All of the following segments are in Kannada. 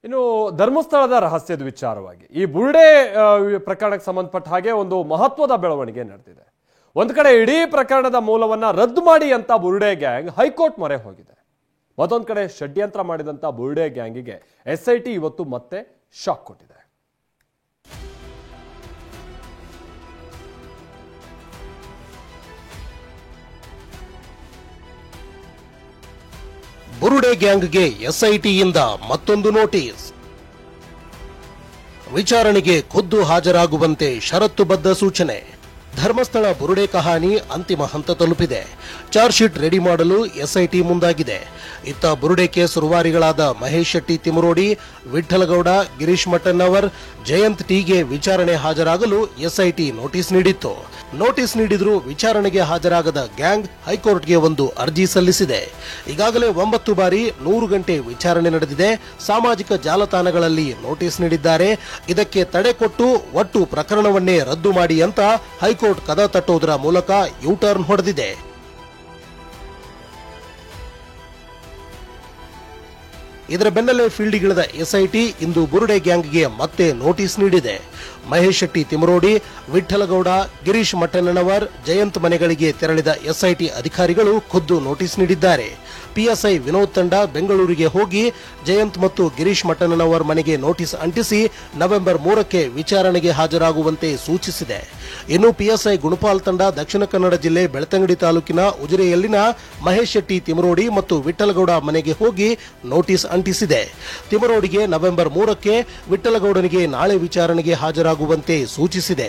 ಇನ್ನು ಧರ್ಮಸ್ಥಳದ ರಹಸ್ಯದ ವಿಚಾರವಾಗಿ ಈ ಬುರುಡೆ ಪ್ರಕರಣಕ್ಕೆ ಸಂಬಂಧಪಟ್ಟ ಹಾಗೆ ಒಂದು ಮಹತ್ವದ ಬೆಳವಣಿಗೆ ನಡೆದಿದೆ. ಒಂದು ಕಡೆ ಇಡೀ ಪ್ರಕರಣದ ಮೂಲವನ್ನ ರದ್ದು ಮಾಡಿ ಅಂತ ಬುರುಡೆ ಗ್ಯಾಂಗ್ ಹೈಕೋರ್ಟ್ ಮೊರೆ ಹೋಗಿದೆ. ಮತ್ತೊಂದು ಕಡೆ ಷಡ್ಯಂತ್ರ ಮಾಡಿದಂತ ಬುರುಡೆ ಗ್ಯಾಂಗಿಗೆ SIT ಇವತ್ತು ಮತ್ತೆ ಶಾಕ್ ಕೊಟ್ಟಿದೆ. ಬುರುಡೆ ಗ್ಯಾಂಗ್ಗೆ SIT ಯಿಂದ ಮತ್ತೊಂದು ನೋಟಿಸ್. ವಿಚಾರಣೆಗೆ ಖುದ್ದು ಹಾಜರಾಗುವಂತೆ ಷರತ್ತುಬದ್ಧ ಸೂಚನೆ. ಧರ್ಮಸ್ಥಳ ಬುರುಡೆ ಕಹಾನಿ ಅಂತಿಮ ಹಂತ ತಲುಪಿದೆ. ಚಾರ್ಜ್ ಶೀಟ್ ರೆಡಿ ಮಾಡಲು SIT ಮುಂದಾಗಿದೆ. ಇತ್ತ ಬುರುಡೆ ಕೇಸ್ ರೂವಾರಿಗಳಾದ ಮಹೇಶ್ ಶೆಟ್ಟಿ ತಿಮರೋಡಿ, ವಿಠಲಗೌಡ, ಗಿರೀಶ್ ಮಟ್ಟಣ್ಣವರ್, ಜಯಂತ್ ಟಿಗೆ ವಿಚಾರಣೆ ಹಾಜರಾಗಲು SIT ನೋಟಿಸ್ ನೀಡಿತ್ತು. ನೋಟಿಸ್ ನೀಡಿದ್ರೂ ವಿಚಾರಣೆಗೆ ಹಾಜರಾಗದ ಗ್ಯಾಂಗ್ ಹೈಕೋರ್ಟ್ಗೆ ಒಂದು ಅರ್ಜಿ ಸಲ್ಲಿಸಿದೆ. ಈಗಾಗಲೇ 9 ಬಾರಿ 100 ಗಂಟೆ ವಿಚಾರಣೆ ನಡೆದಿದೆ. ಸಾಮಾಜಿಕ ಜಾಲತಾಣಗಳಲ್ಲಿ ನೋಟಿಸ್ ನೀಡಿದ್ದಾರೆ. ಇದಕ್ಕೆ ತಡೆ ಕೊಟ್ಟು ಒಟ್ಟು ಪ್ರಕರಣವನ್ನೇ ರದ್ದು ಮಾಡಿ ಅಂತ ಹೈಕೋರ್ಟ್ ಕದ ತಟ್ಟುವುದರ ಮೂಲಕ ಯೂಟರ್ನ್ ಹೊಡೆದಿದೆ. ಇದರ ಬೆನ್ನಲ್ಲೇ ಫೀಲ್ಡಿಗಿಳಿದ SIT ಇಂದು ಬುರುಡೆ ಗ್ಯಾಂಗ್ಗೆ ಮತ್ತೆ ನೋಟಿಸ್ ನೀಡಿದೆ. ಮಹೇಶ್ ಶೆಟ್ಟಿ ತಿಮರೋಡಿ, ವಿಠಲಗೌಡ, ಗಿರೀಶ್ ಮಟ್ಟಣ್ಣನವರ್, ಜಯಂತ್ ಮನೆಗಳಿಗೆ ತೆರಳಿದ SIT ಅಧಿಕಾರಿಗಳು ಖುದ್ದು ನೋಟಿಸ್ ನೀಡಿದ್ದಾರೆ. PSI ವಿನೋದ್ ತಂಡ ಬೆಂಗಳೂರಿಗೆ ಹೋಗಿ ಜಯಂತ್ ಮತ್ತು ಗಿರೀಶ್ ಮಟ್ಟಣ್ಣನವರ್ ಮನೆಗೆ ನೋಟಿಸ್ ಅಂಟಿಸಿ ನವೆಂಬರ್ 3ಕ್ಕೆ ವಿಚಾರಣೆಗೆ ಹಾಜರಾಗುವಂತೆ ಸೂಚಿಸಿದೆ. ಇನ್ನು PSI ಗುಣಪಾಲ್ ತಂಡ ದಕ್ಷಿಣ ಕನ್ನಡ ಜಿಲ್ಲೆ ಬೆಳ್ತಂಗಡಿ ತಾಲೂಕಿನ ಉಜಿರೆಯಲ್ಲಿನ ಮಹೇಶ್ ಶೆಟ್ಟಿ ತಿಮರೋಡಿ ಮತ್ತು ವಿಠಲಗೌಡ ಮನೆಗೆ ಹೋಗಿ ನೋಟಿಸ್ ಅಂಟಿಸಿದೆ. ತಿಮರೋಡಿಗೆ ನವೆಂಬರ್ 3ಕ್ಕೆ, ವಿಠಲಗೌಡನಿಗೆ ನಾಳೆ ವಿಚಾರಣೆಗೆ ಹಾಜರಾಗುವಂತೆ ಸೂಚಿಸಿದೆ.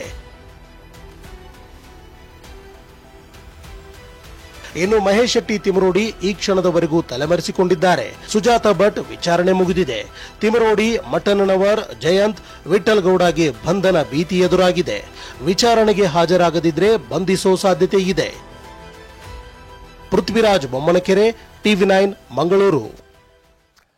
ಇನ್ನು ಮಹೇಶ್ ಶೆಟ್ಟಿ ತಿಮರೋಡಿ ಈ ಕ್ಷಣದವರೆಗೂ ತಲೆಮರೆಸಿಕೊಂಡಿದ್ದಾರೆ. ಸುಜಾತ ಭಟ್ ವಿಚಾರಣೆ ಮುಗಿದಿದೆ. ತಿಮರೋಡಿ, ಮಟ್ಟಣ್ಣನವರ್, ಜಯಂತ್, ವಿಠಲಗೌಡಗೆ ಬಂಧನ ಭೀತಿ ಎದುರಾಗಿದೆ. ವಿಚಾರಣೆಗೆ ಹಾಜರಾಗದಿದ್ರೆ ಬಂಧಿಸೋ ಸಾಧ್ಯತೆ ಇದೆ. ಪೃಥ್ವಿರಾಜ್ ಬೊಮ್ಮನಕೆರೆ, TV9 ಮಂಗಳೂರು.